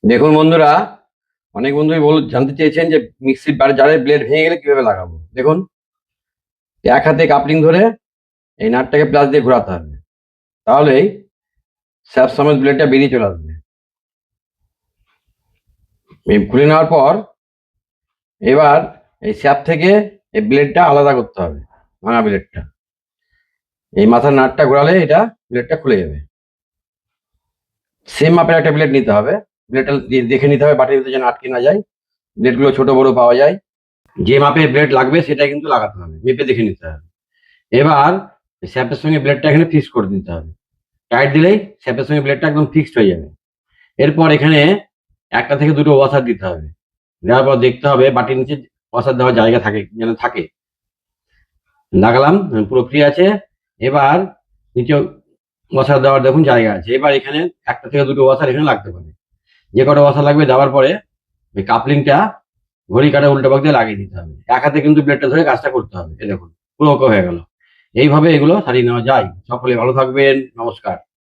দেখুন বন্ধুরা, অনেক বন্ধুই জানতে চেয়েছেন যে মিক্সির জারের ব্লেড ভেঙে গেলে কিভাবে লাগাবো। দেখুন, এক হাতে কাপলিং ধরে এই নাটটাকে প্লাস দিয়ে ঘোরাতে হবে, তাহলেই স্যাপ সমেত ব্লেডটা বেরিয়ে চলে আসবে। এই খুলে নেওয়ার পর এবার এই স্যাপ থেকে এই ব্লেডটা আলাদা করতে হবে, ভাঙা ব্লেডটা। এই মাথার নাটটা ঘোরালে এটা ব্লেডটা খুলে যাবে। সেম মাপের একটা ব্লেড নিতে হবে। ব্লেডটা দেখে নিতে হবে বাটির ভিতরে যেন আটকে না যায়। ব্লেডগুলো ছোট বড় পাওয়া যায়, যে মাপের ব্লেড লাগবে সেটাই কিন্তু লাগাতে হবে, মেপে দেখে নিতে হবে। এবার স্যাপের সঙ্গে ব্লেডটা এখানে ফিক্স করে দিতে হবে। টাইট দিলেই স্যাপের সঙ্গে ব্লেডটা একদম ফিক্সড হয়ে যাবে। এরপর এখানে একটা থেকে দুটো ওয়াসার দিতে হবে। দেওয়ার পর দেখতে হবে বাটির নিচে ওয়াসার দেওয়ার জায়গা থাকে যেন থাকে। লাগালাম, পুরো ফ্রি আছে। এবার নিচে ওয়াসার দেওয়ার দেখুন জায়গা আছে। এবার এখানে একটা থেকে দুটো ওয়াসার এখানে লাগতে পারে। যে কটা ওয়াসার লাগবে দেওয়ার পরে ওই কাপলিংটা ঘড়ি কাটা উল্টো পাক দিয়ে লাগিয়ে দিতে হবে। এক হাতে কিন্তু ব্লেডটা ধরে কাজটা করতে হবে। এই দেখুন পুরো ওকে হয়ে গেল। এইভাবে এগুলো সারিয়ে নেওয়া যায়। সকলে ভালো থাকবেন, নমস্কার।